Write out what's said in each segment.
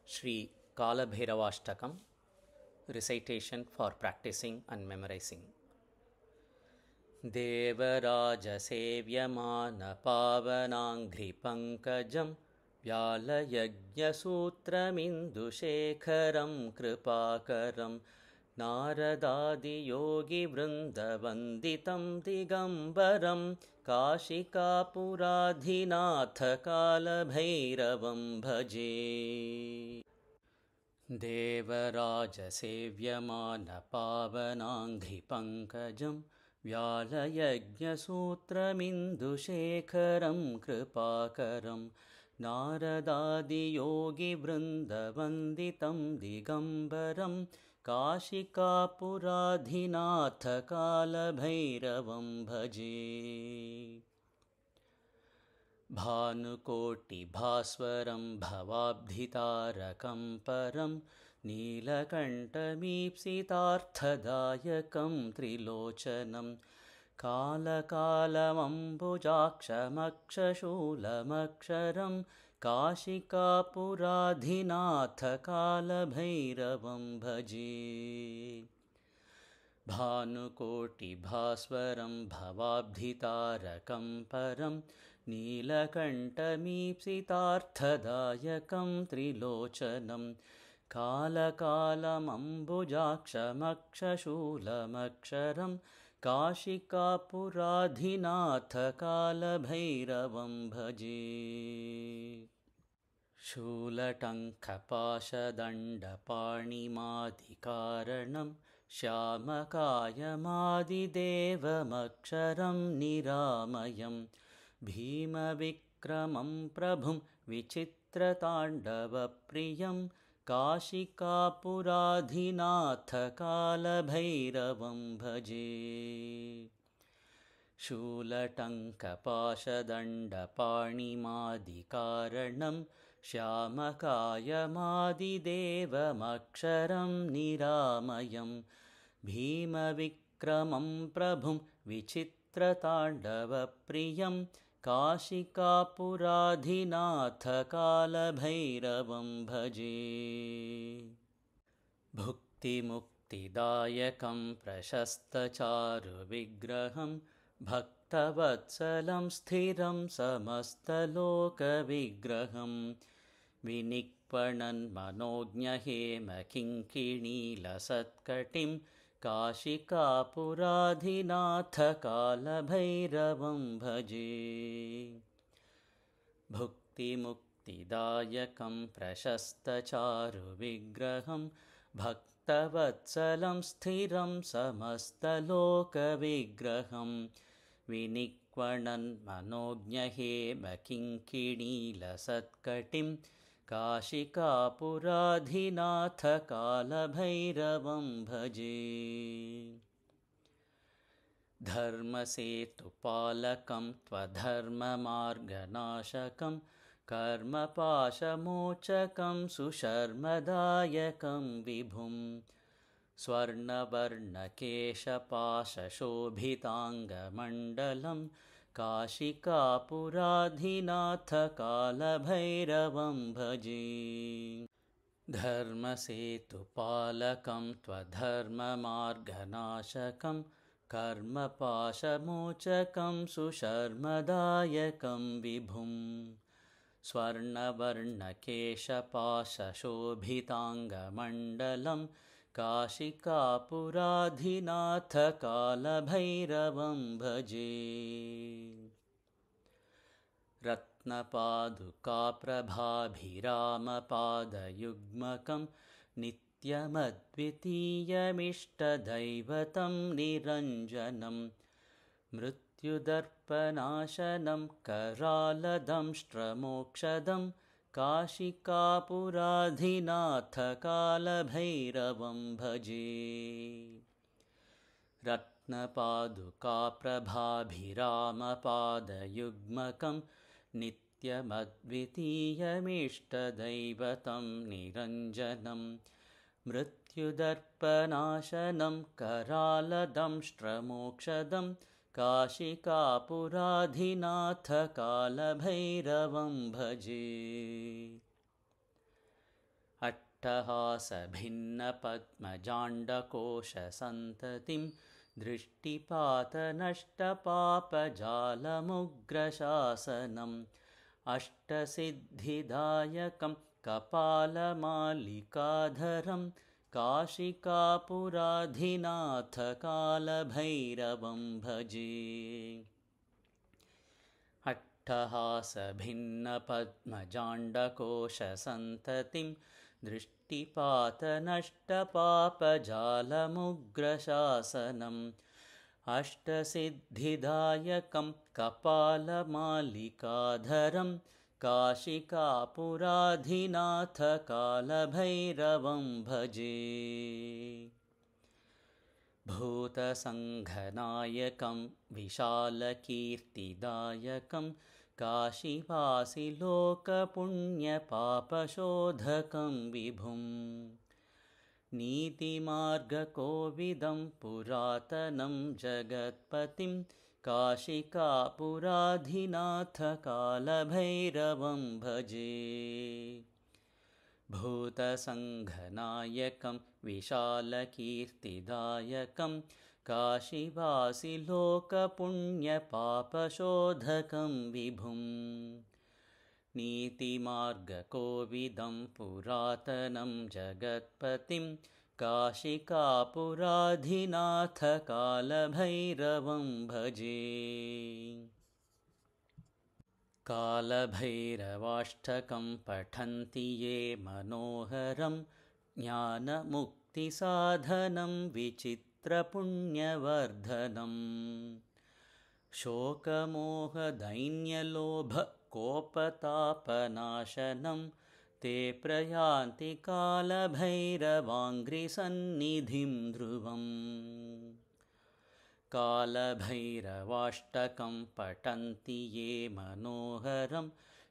Shri Kalabhairavashtakam, recitation for practicing and memorizing. देवराजसेव्यमानपावनाङ्घ्रिपङ्कजं व्यालयज्ञसूत्रमिन्दुशेखरं कृपाकरं नारदादियोगिवृन्दवन्दितं दिगम्बरं काशिकापुराधिनाथकालभैरवं भजे। देवराजसेव्यमानपावनाङ्घ्रिपङ्कजं व्यालयज्ञसूत्रमिन्दुशेखरं कृपाकरं नारदादियोगिवृन्दवन्दितं दिगम्बरं काशिकापुराधिनाथकालभैरवं भजे। भानुकोटिभास्वरं भवाब्धितारकं परं नीलकण्ठमीप्सितार्थदायकं त्रिलोचनं कालकालमम्बुजाक्षमक्षशूलमक्षरं काशिकापुराधिनाथकालभैरवं भजे। भानुकोटिभास्वरं भवाब्धितारकं परं नीलकण्ठमीप्सितार्थदायकं त्रिलोचनं कालकालमम्बुजाक्षमक्षशूलमक्षरं काशिकापुराधिनाथकालभैरवं भजे। शूलटङ्कपाशदण्डपाणिमादिकारणं श्यामकायमादिदेवमक्षरं निरामयं भीमविक्रमं प्रभुं विचित्रताण्डवप्रियं काशिकापुराधिनाथकालभैरवं भजे। शूलटङ्कपाशदण्डपाणिमादिकारणं श्यामकायमादिदेवमक्षरं निरामयं भीमविक्रमं प्रभुं विचित्रताण्डवप्रियं काशिकापुराधिनाथकालभैरवं भजे। भुक्तिमुक्तिदायकं प्रशस्तचारुविग्रहं भक्तवत्सलं स्थिरं समस्तलोकविग्रहं विनिक्पणन्मनोज्ञहेमकिङ्किणीलसत्कटिं काशिकापुराधिनाथकालभैरवं भजे। भुक्तिमुक्तिदायकं प्रशस्तचारुविग्रहं भक्तवत्सलं स्थिरं समस्तलोकविग्रहं विनिक्पणन्मनोज्ञहेमकिङ्किणीलसत्कटिं काशिकापुराधिनाथकालभैरवं भजे। धर्मसेतुपालकं त्वधर्ममार्गनाशकं कर्मपाशमोचकं सुशर्मदायकं विभुं स्वर्णवर्णकेशपाशशोभिताङ्गमण्डलं काशिकापुराधिनाथकालभैरवं भजे। धर्मसेतुपालकं त्वधर्ममार्गनाशकं कर्मपाशमोचकं सुशर्मदायकं विभुं स्वर्णवर्णकेशपाशशोभिताङ्गमण्डलं काशिकापुराधिनाथकालभैरवं भजे। रत्नपादुकाप्रभाभिरामपादयुग्मकं नित्यमद्वितीयमिष्टदैवतं निरञ्जनं मृत्युदर्पनाशनं करालदंष्ट्रमोक्षदं काशिकापुराधिनाथकालभैरवं भजे। रत्नपादुकाप्रभाभिरामपादयुग्मकं नित्यमद्वितीयमिष्टदैवतं निरञ्जनं मृत्युदर्पनाशनं करालदंष्ट्रमोक्षदं काशिकापुराधिनाथकालभैरवं भजे। अट्टहासभिन्नपद्मजाण्डकोशसन्ततिं दृष्टिपातनष्टपापजालमुग्रशासनम् अष्टसिद्धिदायकं कपालमालिकाधरं काशिकापुराधिनाथकालभैरवं भजे। अट्टहासभिन्नपद्मजाण्डकोशसन्ततिं दृष्टिपातनष्टपापजालमुग्रशासनम् अष्टसिद्धिदायकं कपालमालिकाधरं काशिकापुराधिनाथकालभैरवं भजे। भूतसङ्घनायकं विशालकीर्तिदायकं काशीवासिलोकपुण्यपापशोधकं विभुं नीतिमार्गकोविदं पुरातनं जगत्पतिं काशिकापुराधिनाथकालभैरवं भजे। भूतसङ्घनायकं विशालकीर्तिदायकं काशीवासिलोकपुण्यपापशोधकं विभुं नीतिमार्गकोविदं पुरातनं जगत्पतिं काशिकापुराधिनाथकालभैरवं भजे। कालभैरवाष्टकं पठन्ति ये मनोहरं ज्ञानमुक्तिसाधनं विचित्रपुण्यवर्धनम् शोकमोहदैन्यलोभकोपतापनाशनं ते प्रयान्ति कालभैरवाङ्घ्रिसन्निधिं ध्रुवम् कालभैरवाष्टकं पठन्ति ये मनोहरं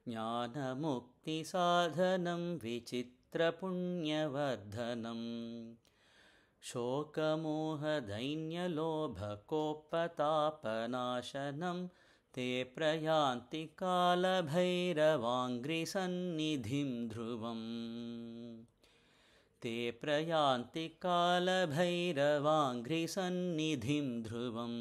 ज्ञानमुक्तिसाधनं विचित्रपुण्यवर्धनम् शोकमोहदैन्यलोभकोपतापनाशनं ते प्रयान्ति कालभैरवाङ्घ्रिसन्निधिं ध्रुवम् ते प्रयान्ति कालभैरवाङ्घ्रिसन्निधिं ध्रुवम्।